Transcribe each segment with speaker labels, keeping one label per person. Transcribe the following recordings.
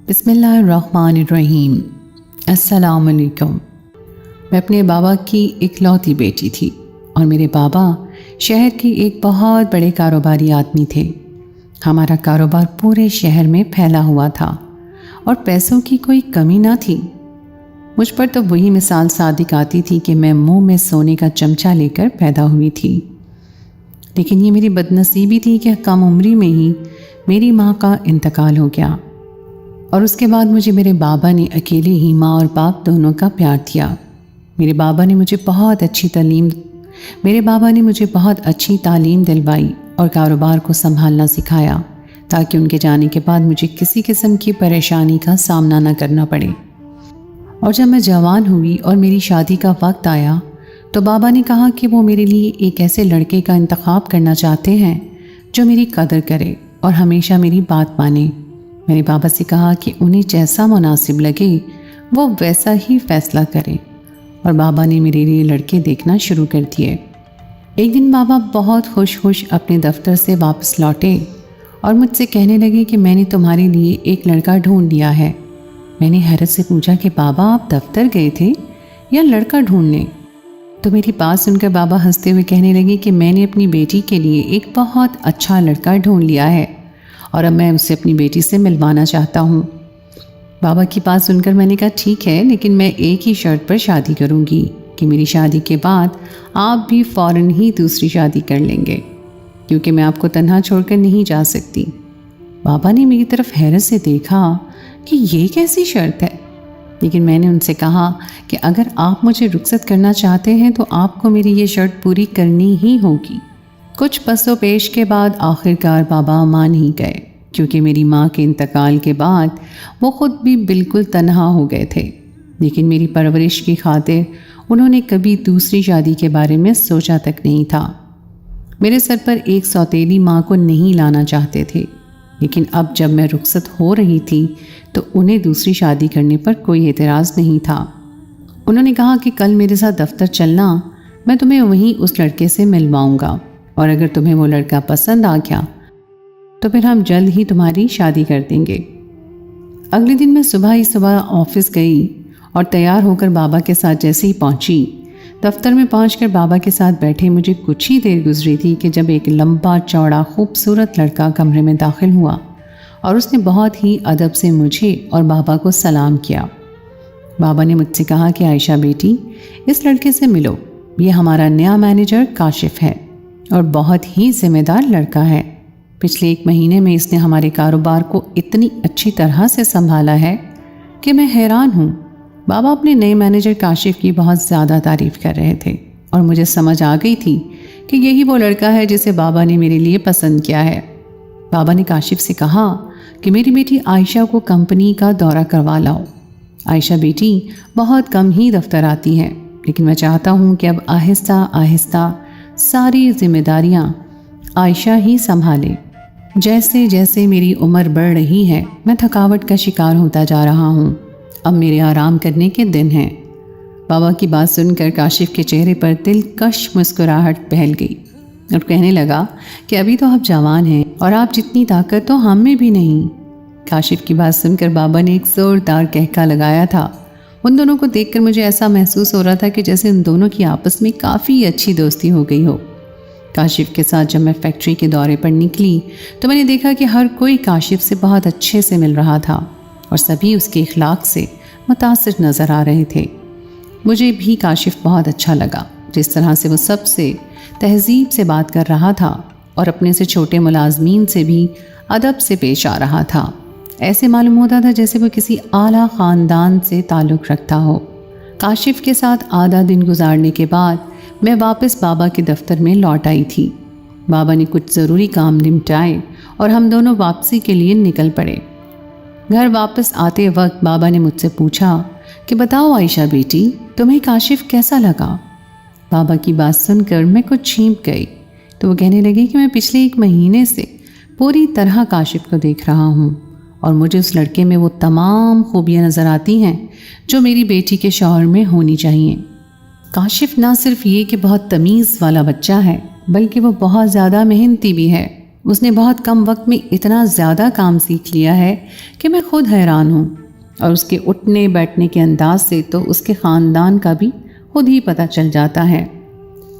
Speaker 1: बिस्मिल्लाहिर्रहमानिर्रहीम। अस्सलाम वालेकुम। मैं अपने बाबा की इकलौती बेटी थी और मेरे बाबा शहर के एक बहुत बड़े कारोबारी आदमी थे। हमारा कारोबार पूरे शहर में फैला हुआ था और पैसों की कोई कमी ना थी। मुझ पर तो वही मिसाल सादिक आती थी कि मैं मुंह में सोने का चमचा लेकर पैदा हुई थी। लेकिन ये मेरी बदनसीबी थी कि कम उम्री में ही मेरी माँ का इंतकाल हो गया और उसके बाद मुझे मेरे बाबा ने अकेले ही माँ और बाप दोनों का प्यार दिया। मेरे बाबा ने मुझे बहुत अच्छी तालीम दिलवाई और कारोबार को संभालना सिखाया ताकि उनके जाने के बाद मुझे किसी किस्म की परेशानी का सामना न करना पड़े। और जब मैं जवान हुई और मेरी शादी का वक्त आया तो बाबा ने कहा कि वो मेरे लिए एक ऐसे लड़के का इंतखाब करना चाहते हैं जो मेरी कदर करे और हमेशा मेरी बात माने। मेरे बाबा से कहा कि उन्हें जैसा मुनासिब लगे वो वैसा ही फैसला करें और बाबा ने मेरे लिए लड़के देखना शुरू कर दिए। एक दिन बाबा बहुत खुश अपने दफ्तर से वापस लौटे और मुझसे कहने लगे कि मैंने तुम्हारे लिए एक लड़का ढूंढ लिया है। मैंने हैरत से पूछा कि बाबा आप दफ्तर गए थे या लड़का ढूंढने? तो मेरी बात सुनकर बाबा हंसते हुए कहने लगे कि मैंने अपनी बेटी के लिए एक बहुत अच्छा लड़का ढूंढ लिया है और अब मैं उसे अपनी बेटी से मिलवाना चाहता हूँ। बाबा की बात सुनकर मैंने कहा ठीक है, लेकिन मैं एक ही शर्त पर शादी करूँगी कि मेरी शादी के बाद आप भी फ़ौरन ही दूसरी शादी कर लेंगे, क्योंकि मैं आपको तन्हा छोड़कर नहीं जा सकती। बाबा ने मेरी तरफ हैरत से देखा कि ये कैसी शर्त है, लेकिन मैंने उनसे कहा कि अगर आप मुझे रुखसत करना चाहते हैं तो आपको मेरी ये शर्त पूरी करनी ही होगी। कुछ पसो पेश के बाद आखिरकार बाबा मान ही गए, क्योंकि मेरी माँ के इंतकाल के बाद वो ख़ुद भी बिल्कुल तन्हा हो गए थे। लेकिन मेरी परवरिश की खातिर उन्होंने कभी दूसरी शादी के बारे में सोचा तक नहीं था। मेरे सर पर एक सौतेली माँ को नहीं लाना चाहते थे, लेकिन अब जब मैं रुखसत हो रही थी तो उन्हें दूसरी शादी करने पर कोई एतराज़ नहीं था। उन्होंने कहा कि कल मेरे साथ दफ्तर चलना, मैं तुम्हें वहीं उस लड़के से मिलवाऊंगा और अगर तुम्हें वो लड़का पसंद आ गया तो फिर हम जल्द ही तुम्हारी शादी कर देंगे। अगले दिन मैं सुबह ऑफिस गई और तैयार होकर बाबा के साथ जैसे ही पहुंची, दफ्तर में पहुंचकर बाबा के साथ बैठे मुझे कुछ ही देर गुजरी थी कि जब एक लंबा चौड़ा खूबसूरत लड़का कमरे में दाखिल हुआ और उसने बहुत ही अदब से मुझे और बाबा को सलाम किया। बाबा ने मुझसे कहा कि आयशा बेटी, इस लड़के से मिलो, ये हमारा नया मैनेजर काशिफ है और बहुत ही जिम्मेदार लड़का है। पिछले 1 महीने में इसने हमारे कारोबार को इतनी अच्छी तरह से संभाला है कि मैं हैरान हूँ। बाबा अपने नए मैनेजर काशिफ की बहुत ज़्यादा तारीफ़ कर रहे थे और मुझे समझ आ गई थी कि यही वो लड़का है जिसे बाबा ने मेरे लिए पसंद किया है। बाबा ने काशिफ से कहा कि मेरी बेटी आयशा को कंपनी का दौरा करवा लाओ। आयशा बेटी बहुत कम ही दफ्तर आती है, लेकिन मैं चाहता हूँ कि अब आहिस्ता आहिस्ता सारी जिम्मेदारियाँ आयशा ही संभाले। जैसे जैसे मेरी उम्र बढ़ रही है मैं थकावट का शिकार होता जा रहा हूँ। अब मेरे आराम करने के दिन हैं। बाबा की बात सुनकर काशिफ के चेहरे पर दिलकश मुस्कुराहट फैल गई और कहने लगा कि अभी तो आप जवान हैं और आप जितनी ताकत तो हम में भी नहीं। काशिफ की बात सुनकर बाबा ने एक ज़ोरदार कहका लगाया था। उन दोनों को देखकर मुझे ऐसा महसूस हो रहा था कि जैसे उन दोनों की आपस में काफ़ी अच्छी दोस्ती हो गई हो। काशिफ के साथ जब मैं फैक्ट्री के दौरे पर निकली तो मैंने देखा कि हर कोई काशिफ से बहुत अच्छे से मिल रहा था और सभी उसके इखलाक से मुतासिर नज़र आ रहे थे। मुझे भी काशिफ बहुत अच्छा लगा, जिस तरह से वो सबसे तहजीब से बात कर रहा था और अपने से छोटे मुलाजमीन से भी अदब से पेश आ रहा था। ऐसे मालूम होता था जैसे वो किसी आला ख़ानदान से ताल्लुक़ रखता हो। काशिफ के साथ आधा दिन गुजारने के बाद मैं वापस बाबा के दफ्तर में लौट आई थी। बाबा ने कुछ ज़रूरी काम निपटाए और हम दोनों वापसी के लिए निकल पड़े। घर वापस आते वक्त बाबा ने मुझसे पूछा कि बताओ आयशा बेटी, तुम्हें काशिफ कैसा लगा? बाबा की बात सुनकर मैं कुछ छींप गई तो वो कहने लगे कि मैं पिछले 1 महीने से पूरी तरह काशिफ को देख रहा हूँ और मुझे उस लड़के में वो तमाम खूबियाँ नज़र आती हैं जो मेरी बेटी के शौहर में होनी चाहिए। काशिफ ना सिर्फ ये कि बहुत तमीज़ वाला बच्चा है, बल्कि वो बहुत ज़्यादा मेहनती भी है उसने बहुत कम वक्त में इतना ज़्यादा काम सीख लिया है कि मैं खुद हैरान हूँ। और उसके उठने बैठने के अंदाज से तो उसके ख़ानदान का भी खुद ही पता चल जाता है।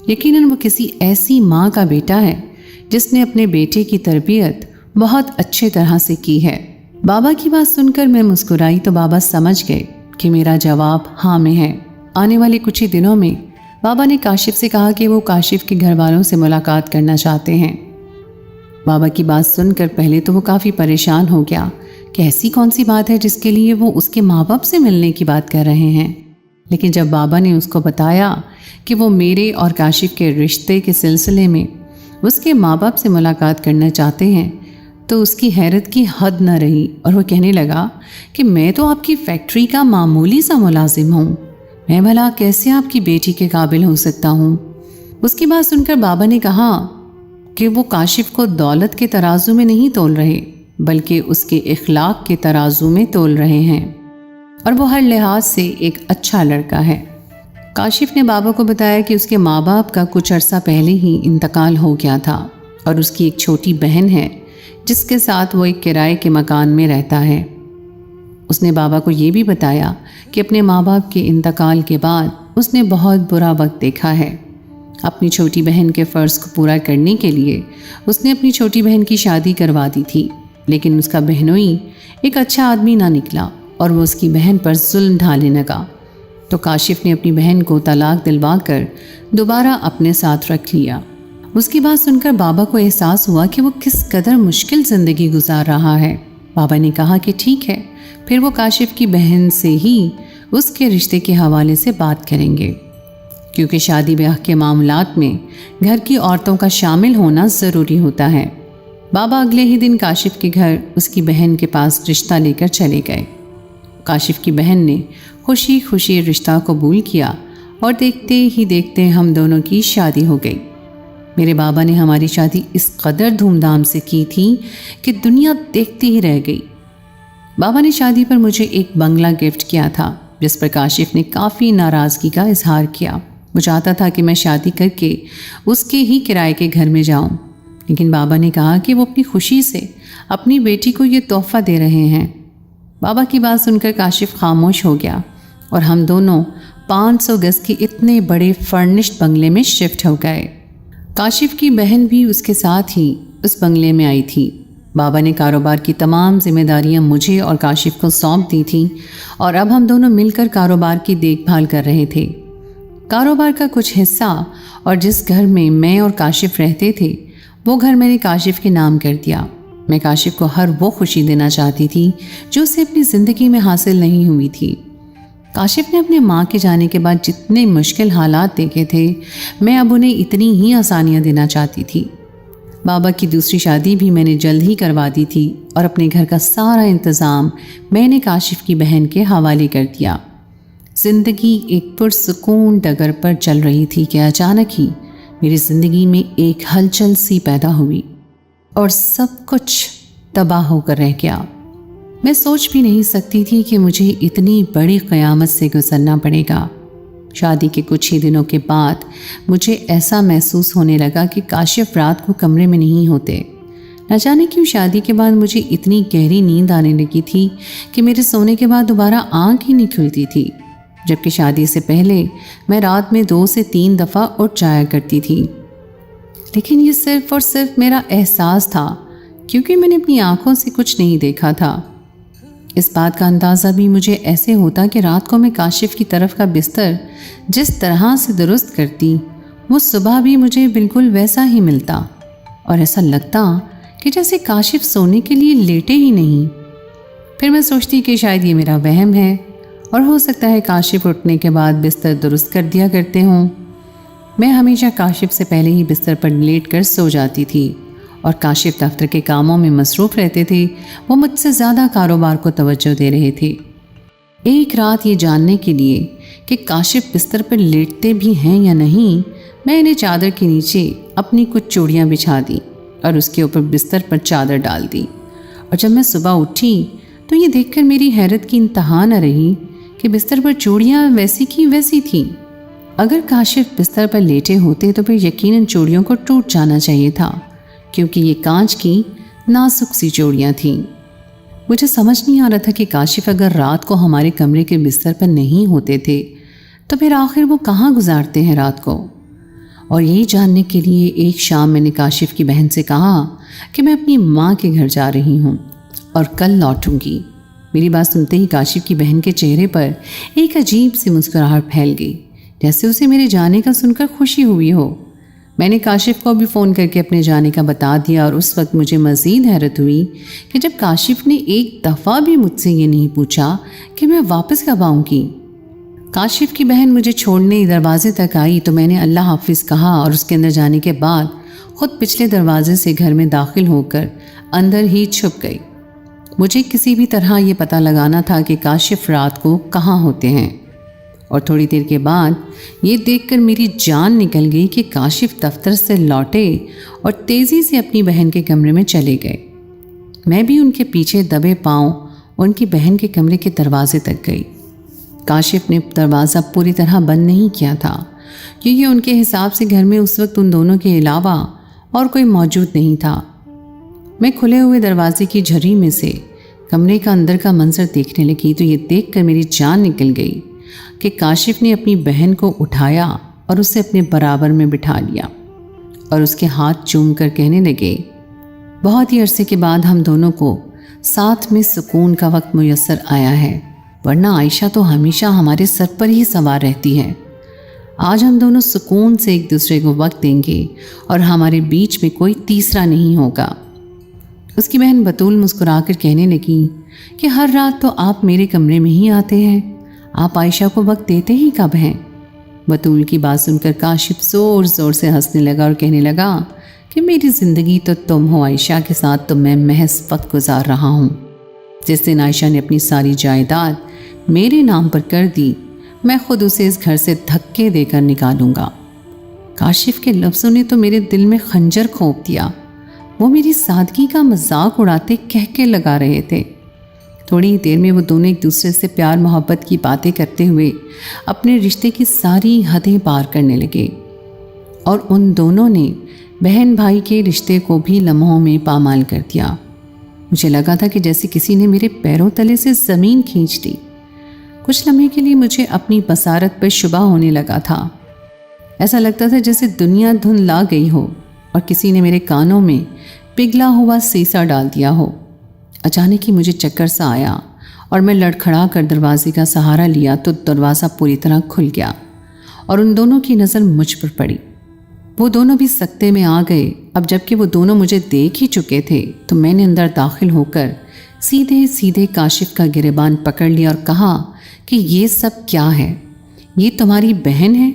Speaker 1: यकीनन वो किसी ऐसी माँ का बेटा है जिसने अपने बेटे की तरबियत बहुत अच्छे तरह से की है। बाबा की बात सुनकर मैं मुस्कुराई तो बाबा समझ गए कि मेरा जवाब हाँ में है। आने वाले कुछ ही दिनों में बाबा ने काशिफ से कहा कि वो काशिफ के घर वालों से मुलाकात करना चाहते हैं। बाबा की बात सुनकर पहले तो वो काफ़ी परेशान हो गया कि ऐसी कौन सी बात है जिसके लिए वो उसके माँ बाप से मिलने की बात कर रहे हैं। लेकिन जब बाबा ने उसको बताया कि वो मेरे और काशिफ के रिश्ते के सिलसिले में उसके माँ बाप से मुलाकात करना चाहते हैं तो उसकी हैरत की हद न रही और वो कहने लगा कि मैं तो आपकी फैक्ट्री का मामूली सा मुलाजिम हूँ, मैं भला कैसे आपकी बेटी के काबिल हो सकता हूँ। उसकी बात सुनकर बाबा ने कहा कि वो काशिफ को दौलत के तराजू में नहीं तोल रहे बल्कि उसके इखलाक के तराजू में तोल रहे हैं और वो हर लिहाज से एक अच्छा लड़का है। काशिफ ने बाबा को बताया कि उसके माँ बाप का कुछ अरसा पहले ही इंतकाल हो गया था और उसकी एक छोटी बहन है जिसके साथ वो एक किराए के मकान में रहता है। उसने बाबा को ये भी बताया कि अपने माँ बाप के इंतकाल के बाद उसने बहुत बुरा वक्त देखा है। अपनी छोटी बहन के फ़र्ज़ को पूरा करने के लिए उसने अपनी छोटी बहन की शादी करवा दी थी, लेकिन उसका बहनोई एक अच्छा आदमी ना निकला और वो उसकी बहन पर जुल्म ढाने लगा। तो काशिफ ने अपनी बहन को तलाक दिलवा कर दोबारा अपने साथ रख लिया। उसकी बात सुनकर बाबा को एहसास हुआ कि वो किस कदर मुश्किल ज़िंदगी गुजार रहा है। बाबा ने कहा कि ठीक है, फिर वो काशिफ की बहन से ही उसके रिश्ते के हवाले से बात करेंगे, क्योंकि शादी ब्याह के मामलात में घर की औरतों का शामिल होना ज़रूरी होता है। बाबा अगले ही दिन काशिफ के घर उसकी बहन के पास रिश्ता लेकर चले गए। काशिफ की बहन ने खुशी खुशी रिश्ता कबूल किया और देखते ही देखते हम दोनों की शादी हो गई। मेरे बाबा ने हमारी शादी इस कदर धूमधाम से की थी कि दुनिया देखती ही रह गई। बाबा ने शादी पर मुझे एक बंगला गिफ्ट किया था जिस पर काशिफ ने काफ़ी नाराज़गी का इजहार किया। वो चाहता था कि मैं शादी करके उसके ही किराए के घर में जाऊं, लेकिन बाबा ने कहा कि वो अपनी खुशी से अपनी बेटी को ये तोहफ़ा दे रहे हैं। बाबा की बात सुनकर काशिफ खामोश हो गया और हम दोनों 500 गज के इतने बड़े फर्निश्ड बंगले में शिफ्ट हो गए। काशिफ की बहन भी उसके साथ ही उस बंगले में आई थी। बाबा ने कारोबार की तमाम जिम्मेदारियां मुझे और काशिफ को सौंप दी थी और अब हम दोनों मिलकर कारोबार की देखभाल कर रहे थे। कारोबार का कुछ हिस्सा और जिस घर में मैं और काशिफ रहते थे वो घर मैंने काशिफ के नाम कर दिया। मैं काशिफ को हर वो खुशी देना चाहती थी जो उसे अपनी ज़िंदगी में हासिल नहीं हुई थी। काशिफ ने अपने माँ के जाने के बाद जितने मुश्किल हालात देखे थे, मैं अब उन्हें इतनी ही आसानियाँ देना चाहती थी। बाबा की दूसरी शादी भी मैंने जल्द ही करवा दी थी और अपने घर का सारा इंतज़ाम मैंने काशिफ की बहन के हवाले कर दिया। ज़िंदगी एक पुरसुकून डगर पर चल रही थी कि अचानक ही मेरी ज़िंदगी में एक हलचल सी पैदा हुई और सब कुछ तबाह होकर रह गया। मैं सोच भी नहीं सकती थी कि मुझे इतनी बड़ी क़यामत से गुजरना पड़ेगा। शादी के कुछ ही दिनों के बाद मुझे ऐसा महसूस होने लगा कि काशिफ रात को कमरे में नहीं होते। न जाने क्यों शादी के बाद मुझे इतनी गहरी नींद आने लगी थी कि मेरे सोने के बाद दोबारा आँख ही नहीं खुलती थी, जबकि शादी से पहले मैं रात में 2 से 3 दफ़ा उठ जाया करती थी। लेकिन ये सिर्फ़ और सिर्फ मेरा एहसास था, क्योंकि मैंने अपनी आँखों से कुछ नहीं देखा था। इस बात का अंदाज़ा भी मुझे ऐसे होता कि रात को मैं काशिफ की तरफ का बिस्तर जिस तरह से दुरुस्त करती, वो सुबह भी मुझे बिल्कुल वैसा ही मिलता और ऐसा लगता कि जैसे काशिफ सोने के लिए लेटे ही नहीं। फिर मैं सोचती कि शायद ये मेरा वहम है और हो सकता है काशिफ उठने के बाद बिस्तर दुरुस्त कर दिया करते हों। मैं हमेशा काशिफ से पहले ही बिस्तर पर लेट कर सो जाती थी और काशिफ दफ्तर के कामों में मसरूफ़ रहते थे। वो मुझसे ज़्यादा कारोबार को तवज्जो दे रहे थे। एक रात ये जानने के लिए कि काशिफ बिस्तर पर लेटते भी हैं या नहीं, मैंने चादर के नीचे अपनी कुछ चूड़ियाँ बिछा दी और उसके ऊपर बिस्तर पर चादर डाल दी। और जब मैं सुबह उठी तो ये देखकर मेरी हैरत की इंतहा न रही कि बिस्तर पर चूड़ियाँ वैसी की वैसी थीं। अगर काशिफ बिस्तर पर लेटे होते तो फिर यकीनन चूड़ियों को टूट जाना चाहिए था, क्योंकि ये कांच की नाजुक सी चूड़ियाँ थीं। मुझे समझ नहीं आ रहा था कि काशिफ अगर रात को हमारे कमरे के बिस्तर पर नहीं होते थे तो फिर आखिर वो कहाँ गुजारते हैं रात को। और यही जानने के लिए एक शाम मैंने काशिफ की बहन से कहा कि मैं अपनी माँ के घर जा रही हूँ और कल लौटूंगी। मेरी बात सुनते ही काशिफ की बहन के चेहरे पर एक अजीब सी मुस्कुराहट फैल गई, जैसे उसे मेरे जाने का सुनकर खुशी हुई हो। मैंने काशिफ को भी फ़ोन करके अपने जाने का बता दिया और उस वक्त मुझे मज़ीद हैरत हुई कि जब काशिफ ने एक दफ़ा भी मुझसे ये नहीं पूछा कि मैं वापस कब आऊँगी। काशिफ की बहन मुझे छोड़ने दरवाजे तक आई तो मैंने अल्लाह हाफिज़ कहा और उसके अंदर जाने के बाद ख़ुद पिछले दरवाजे से घर में दाखिल होकर अंदर ही छुप गई। मुझे किसी भी तरह ये पता लगाना था कि काशिफ रात को कहाँ होते हैं। और थोड़ी देर के बाद ये देखकर मेरी जान निकल गई कि काशिफ दफ्तर से लौटे और तेज़ी से अपनी बहन के कमरे में चले गए। मैं भी उनके पीछे दबे पाँव उनकी बहन के कमरे के दरवाजे तक गई। काशिफ ने दरवाज़ा पूरी तरह बंद नहीं किया था, क्योंकि उनके हिसाब से घर में उस वक्त उन दोनों के अलावा और कोई मौजूद नहीं था। मैं खुले हुए दरवाजे की झर्री में से कमरे का अंदर का मंजर देखने लगी तो ये देखकर मेरी जान निकल गई कि काशिफ ने अपनी बहन को उठाया और उसे अपने बराबर में बिठा लिया और उसके हाथ चूम कर कहने लगे, बहुत ही अरसे के बाद हम दोनों को साथ में सुकून का वक्त मुयस्सर आया है, वरना आयशा तो हमेशा हमारे सर पर ही सवार रहती है। आज हम दोनों सुकून से एक दूसरे को वक्त देंगे और हमारे बीच में कोई तीसरा नहीं होगा। उसकी बहन बतूल मुस्कुराकर कहने लगी कि हर रात तो आप मेरे कमरे में ही आते हैं, आप आयशा को वक्त देते ही कब हैं। बतूल की बात सुनकर काशिफ ज़ोर ज़ोर से हंसने लगा और कहने लगा कि मेरी ज़िंदगी तो तुम हो, आयशा के साथ तो मैं महज वक्त गुजार रहा हूँ। जिस दिन आयशा ने अपनी सारी जायदाद मेरे नाम पर कर दी, मैं खुद उसे इस घर से धक्के देकर निकालूंगा। काशिफ के लफ्ज़ों ने तो मेरे दिल में खंजर खोप दिया। वो मेरी सादगी का मजाक उड़ाते कह के लगा रहे थे। थोड़ी ही देर में वो दोनों एक दूसरे से प्यार मोहब्बत की बातें करते हुए अपने रिश्ते की सारी हदें पार करने लगे और उन दोनों ने बहन भाई के रिश्ते को भी लम्हों में पामाल कर दिया। मुझे लगा था कि जैसे किसी ने मेरे पैरों तले से ज़मीन खींच ली। कुछ लम्हे के लिए मुझे अपनी बसारत पर शुबा होने लगा था। ऐसा लगता था जैसे दुनिया धुंधला गई हो और किसी ने मेरे कानों में पिघला हुआ सीसा डाल दिया हो। अचानक ही मुझे चक्कर सा आया और मैं लड़खड़ा कर दरवाजे का सहारा लिया तो दरवाज़ा पूरी तरह खुल गया और उन दोनों की नज़र मुझ पर पड़ी। वो दोनों भी सकते में आ गए। अब जबकि वो दोनों मुझे देख ही चुके थे तो मैंने अंदर दाखिल होकर सीधे सीधे काशिफ का गिरेबान पकड़ लिया और कहा कि ये सब क्या है? ये तुम्हारी बहन है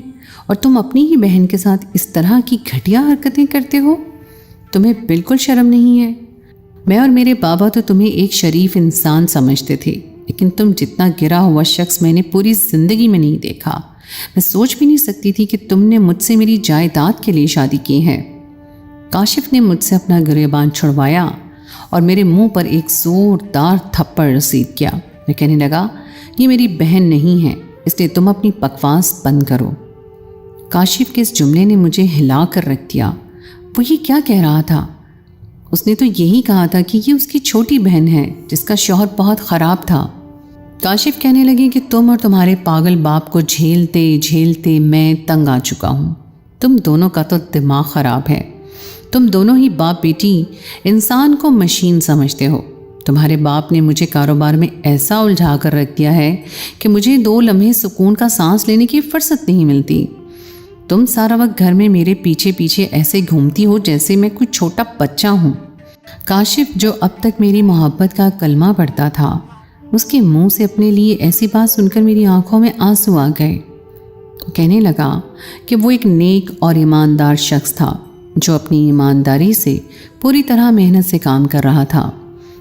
Speaker 1: और तुम अपनी ही बहन के साथ इस तरह की घटिया हरकतें करते हो? तुम्हें बिल्कुल शर्म नहीं है? मैं और मेरे बाबा तो तुम्हें एक शरीफ इंसान समझते थे, लेकिन तुम जितना गिरा हुआ शख्स मैंने पूरी ज़िंदगी में नहीं देखा। मैं सोच भी नहीं सकती थी कि तुमने मुझसे मेरी जायदाद के लिए शादी की है। काशिफ ने मुझसे अपना गिरेबान छुड़वाया और मेरे मुंह पर एक ज़ोरदार थप्पड़ रसीद किया। मैं कहने लगा, ये मेरी बहन नहीं है, इसलिए तुम अपनी बकवास बंद करो। काशिफ के इस जुमले ने मुझे हिला कर रख दिया। वो ये क्या कह रहा था? उसने तो यही कहा था कि ये उसकी छोटी बहन है जिसका शौहर बहुत ख़राब था। काशिफ कहने लगे कि तुम और तुम्हारे पागल बाप को झेलते झेलते मैं तंग आ चुका हूँ। तुम दोनों का तो दिमाग ख़राब है। तुम दोनों ही बाप बेटी इंसान को मशीन समझते हो। तुम्हारे बाप ने मुझे कारोबार में ऐसा उलझा कर रख दिया है कि मुझे 2 लम्हे सुकून का सांस लेने की फुर्सत नहीं मिलती। तुम सारा वक्त घर में मेरे पीछे पीछे ऐसे घूमती हो जैसे मैं कोई छोटा बच्चा हूँ। काशिफ जो अब तक मेरी मोहब्बत का कलमा पढ़ता था, उसके मुंह से अपने लिए ऐसी बात सुनकर मेरी आंखों में आंसू आ गए। कहने लगा कि वो एक नेक और ईमानदार शख्स था जो अपनी ईमानदारी से पूरी तरह मेहनत से काम कर रहा था,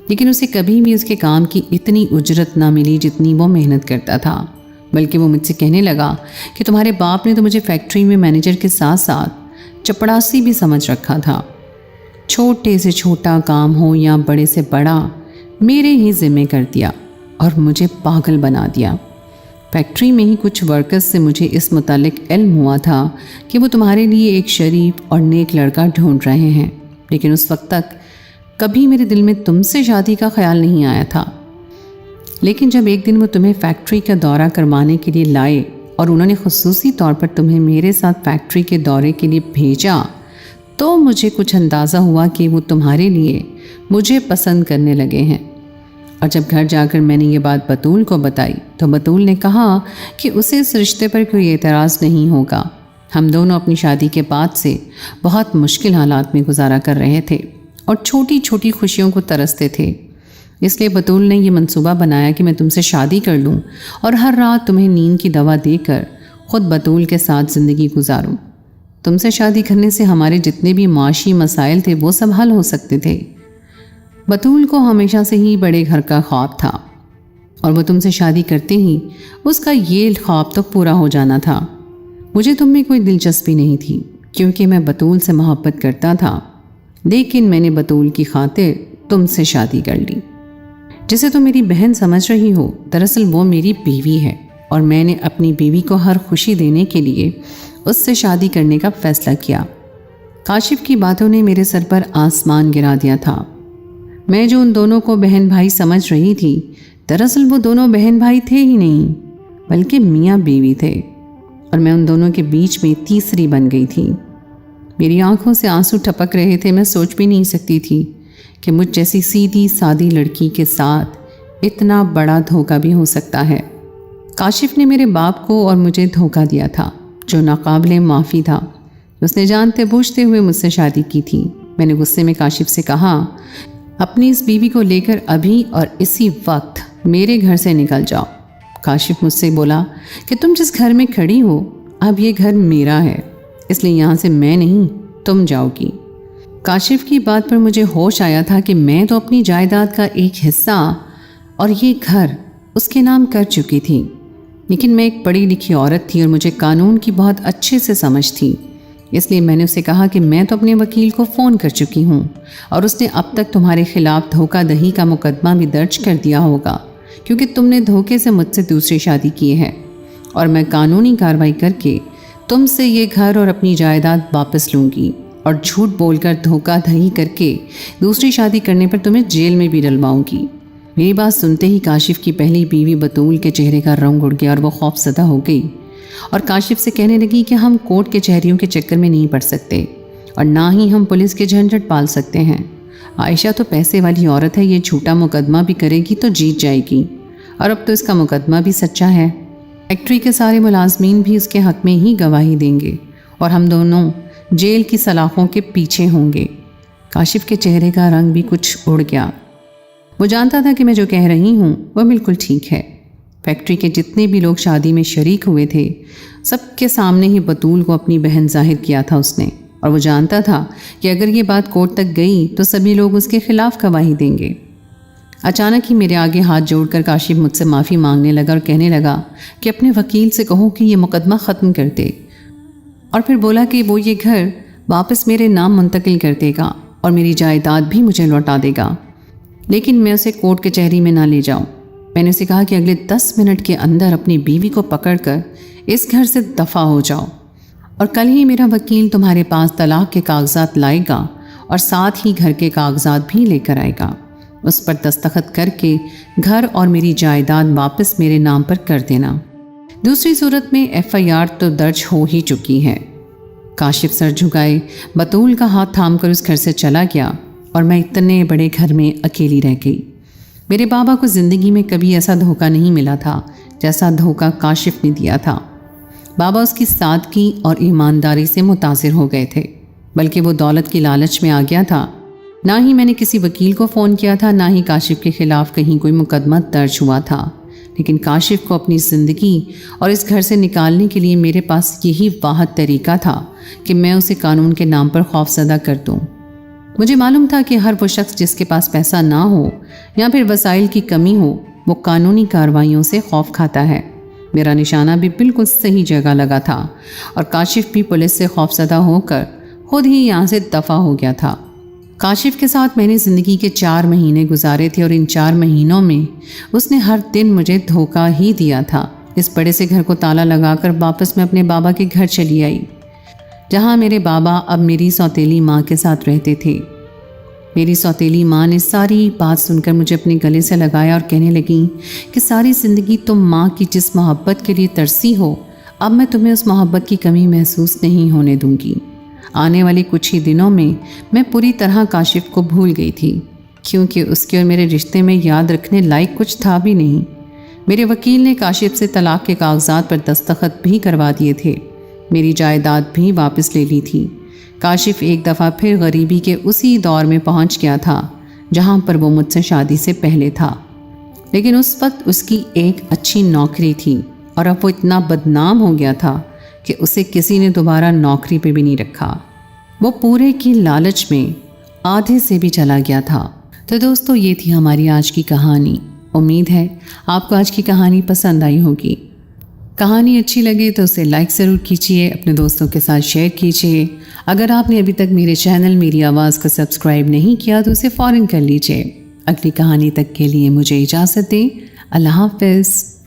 Speaker 1: लेकिन उसे कभी भी उसके काम की इतनी उजरत ना मिली जितनी वो मेहनत करता था। बल्कि वो मुझसे कहने लगा कि तुम्हारे बाप ने तो मुझे फैक्ट्री में मैनेजर के साथ साथ चपड़ासी भी समझ रखा था। छोटे से छोटा काम हो या बड़े से बड़ा मेरे ही ज़िम्मे कर दिया और मुझे पागल बना दिया। फैक्ट्री में ही कुछ वर्कर्स से मुझे इस मुतालिक इल्म हुआ था कि वो तुम्हारे लिए एक शरीफ और नेक लड़का ढूंढ रहे हैं। لیکن اس وقت تک کبھی میرے دل میں تم سے شادی کا خیال نہیں آیا تھا۔ لیکن جب ایک دن وہ تمہیں فیکٹری کا دورہ کروانے کے لیے لائے اور انہوں نے خصوصی طور پر تمہیں میرے ساتھ فیکٹری کے دورے کے لیے بھیجا، تو مجھے کچھ اندازہ ہوا کہ وہ تمہارے لیے مجھے پسند کرنے لگے ہیں۔ اور جب گھر جا کر میں نے یہ بات بطول کو بتائی تو بطول نے کہا کہ اسے اس رشتے پر کوئی اعتراض نہیں ہوگا۔ ہم دونوں اپنی شادی کے بعد سے بہت مشکل حالات میں گزارا کر رہے تھے اور چھوٹی چھوٹی خوشیوں کو ترستے تھے۔ اس لیے بطول نے یہ منصوبہ بنایا کہ میں تم سے شادی کر لوں اور ہر رات تمہیں نیند کی دوا دے کر خود بطول کے ساتھ زندگی گزاروں۔ تم سے شادی کرنے سے ہمارے جتنے بھی معاشی مسائل تھے وہ سب حل ہو سکتے تھے۔ بطول کو ہمیشہ سے ہی بڑے گھر کا خواب تھا اور وہ تم سے شادی کرتے ہی اس کا یہ خواب تو پورا ہو جانا تھا۔ مجھے تم میں کوئی دلچسپی نہیں تھی کیونکہ میں بطول سے محبت کرتا تھا، لیکن میں نے بطول کی خاطر تم سے شادی کر لی۔ جسے تم میری بہن سمجھ رہی ہو، دراصل وہ میری بیوی ہے اور میں نے اپنی بیوی کو ہر خوشی دینے کے لیے اس سے شادی کرنے کا فیصلہ کیا۔ کاشف کی باتوں نے میرے سر پر آسمان گرا دیا تھا۔ میں جو ان دونوں کو بہن بھائی سمجھ رہی تھی، دراصل وہ دونوں بہن بھائی تھے ہی نہیں بلکہ میاں بیوی تھے، اور میں ان دونوں کے بیچ میں تیسری بن گئی تھی۔ میری آنکھوں سے آنسو ٹپک رہے تھے۔ میں سوچ بھی نہیں سکتی تھی کہ مجھ جیسی سیدھی سادی لڑکی کے ساتھ اتنا بڑا دھوکہ بھی ہو سکتا ہے۔ کاشف نے میرے باپ کو اور مجھے دھوکہ دیا تھا جو ناقابل معافی تھا۔ اس نے جانتے بوجھتے ہوئے مجھ سے شادی کی تھی۔ میں نے غصے میں کاشف سے کہا، اپنی اس بیوی کو لے کر ابھی اور اسی وقت میرے گھر سے نکل جاؤ۔ کاشف مجھ سے بولا کہ تم جس گھر میں کھڑی ہو اب یہ گھر میرا ہے، اس لیے یہاں سے میں نہیں تم جاؤ گی۔ کاشف کی بات پر مجھے ہوش آیا تھا کہ میں تو اپنی جائیداد کا ایک حصہ اور یہ گھر اس کے نام کر چکی تھی، لیکن میں ایک پڑھی لکھی عورت تھی اور مجھے قانون کی بہت اچھے سے سمجھ تھی۔ اس لیے میں نے اسے کہا کہ میں تو اپنے وکیل کو فون کر چکی ہوں اور اس نے اب تک تمہارے خلاف دھوکہ دہی کا مقدمہ بھی درج کر دیا ہوگا، کیونکہ تم نے دھوکے سے مجھ سے دوسری شادی کی ہے، اور میں قانونی کارروائی کر کے تم سے یہ گھر اور اپنی جائیداد واپس لوں گی، اور جھوٹ بول کر دھوکہ دہی کر کے دوسری شادی کرنے پر تمہیں جیل میں بھی ڈلواؤں گی۔ میری بات سنتے ہی کاشف کی پہلی بیوی بطول کے چہرے کا رنگ اڑ گیا اور وہ خوف زدہ ہو گئی، اور کاشف سے کہنے لگی کہ ہم کورٹ کے چہریوں کے چکر میں نہیں پڑ سکتے اور نہ ہی ہم پولیس کے جھنجھٹ پال سکتے ہیں۔ عائشہ تو پیسے والی عورت ہے، یہ جھوٹا مقدمہ بھی کرے گی تو جیت جائے گی، اور اب تو اس کا مقدمہ بھی سچا ہے۔ فیکٹری کے سارے ملازمین بھی اس کے حق میں ہی گواہی دیں گے اور ہم دونوں جیل کی سلاخوں کے پیچھے ہوں گے۔ کاشف کے چہرے کا رنگ بھی کچھ اڑ گیا۔ وہ جانتا تھا کہ میں جو کہہ رہی ہوں وہ بالکل ٹھیک ہے۔ فیکٹری کے جتنے بھی لوگ شادی میں شریک ہوئے تھے، سب کے سامنے ہی بطول کو اپنی بہن ظاہر کیا تھا اس نے، اور وہ جانتا تھا کہ اگر یہ بات کورٹ تک گئی تو سبھی لوگ اس کے خلاف گواہی دیں گے۔ اچانک ہی میرے آگے ہاتھ جوڑ کر کاشف مجھ سے معافی مانگنے لگا اور کہنے لگا کہ اپنے وکیل سے کہو کہ یہ مقدمہ ختم کر دے، اور پھر بولا کہ وہ یہ گھر واپس میرے نام منتقل کر دے گا اور میری جائیداد بھی مجھے لوٹا دے گا، لیکن میں اسے کورٹ کچہری میں نہ لے جاؤں۔ میں نے اسے کہا کہ اگلے 10 منٹ کے اندر اپنی بیوی کو پکڑ کر اس گھر سے دفع ہو جاؤ، اور کل ہی میرا وکیل تمہارے پاس طلاق کے کاغذات لائے گا اور ساتھ ہی گھر کے کاغذات بھی لے کر آئے گا۔ اس پر دستخط کر کے گھر اور میری جائیداد واپس میرے نام پر کر دینا۔ دوسری صورت میں FIR تو درج ہو ہی چکی ہے۔ کاشف سر جھکائے بطول کا ہاتھ تھام کر اس گھر سے چلا گیا اور میں اتنے بڑے گھر میں اکیلی رہ گئی۔ میرے بابا کو زندگی میں کبھی ایسا دھوکہ نہیں ملا تھا جیسا دھوکہ کاشف نے دیا تھا۔ بابا اس کی سادگی اور ایمانداری سے متاثر ہو گئے تھے، بلکہ وہ دولت کی لالچ میں آ گیا تھا۔ نہ ہی میں نے کسی وکیل کو فون کیا تھا، نہ ہی کاشف کے خلاف کہیں کوئی مقدمہ درج ہوا تھا، لیکن کاشف کو اپنی زندگی اور اس گھر سے نکالنے کے لیے میرے پاس یہی واحد طریقہ تھا کہ میں اسے قانون کے نام پر خوفزدہ کر دوں۔ مجھے معلوم تھا کہ ہر وہ شخص جس کے پاس پیسہ نہ ہو یا پھر وسائل کی کمی ہو، وہ قانونی کارروائیوں سے خوف کھاتا ہے۔ میرا نشانہ بھی بالکل صحیح جگہ لگا تھا اور کاشف بھی پولیس سے خوفزدہ ہو کر خود ہی یہاں سے دفع ہو گیا تھا۔ کاشف کے ساتھ میں نے زندگی کے 4 مہینے گزارے تھے اور ان 4 مہینوں میں اس نے ہر دن مجھے دھوکہ ہی دیا تھا۔ اس بڑے سے گھر کو تالا لگا کر واپس میں اپنے بابا کے گھر چلی آئی، جہاں میرے بابا اب میری سوتیلی ماں کے ساتھ رہتے تھے۔ میری سوتیلی ماں نے ساری بات سن کر مجھے اپنے گلے سے لگایا اور کہنے لگیں کہ ساری زندگی تم ماں کی جس محبت کے لیے ترسی ہو، اب میں تمہیں اس محبت کی کمی محسوس نہیں ہونے دوں گی۔ آنے والے کچھ ہی دنوں میں پوری طرح کاشف کو بھول گئی تھی، کیونکہ اس کے اور میرے رشتے میں یاد رکھنے لائق کچھ تھا بھی نہیں۔ میرے وکیل نے کاشف سے طلاق کے کاغذات پر دستخط بھی کروا دیے تھے، میری جائیداد بھی واپس لے لی تھی۔ کاشف ایک دفعہ پھر غریبی کے اسی دور میں پہنچ گیا تھا جہاں پر وہ مجھ سے شادی سے پہلے تھا، لیکن اس وقت اس کی ایک اچھی نوکری تھی اور اب وہ اتنا بدنام ہو گیا تھا کہ اسے کسی نے دوبارہ نوکری پہ بھی نہیں رکھا۔ وہ پورے کی لالچ میں آدھے سے بھی چلا گیا تھا۔ تو دوستو، یہ تھی ہماری آج کی کہانی۔ امید ہے آپ کو آج کی کہانی پسند آئی ہوگی۔ کہانی اچھی لگے تو اسے لائک ضرور کیجیے، اپنے دوستوں کے ساتھ شیئر کیجیے۔ اگر آپ نے ابھی تک میرے چینل میری آواز کو سبسکرائب نہیں کیا تو اسے فوراً کر لیجیے۔ اگلی کہانی تک کے لیے مجھے اجازت دیں۔ اللہ حافظ۔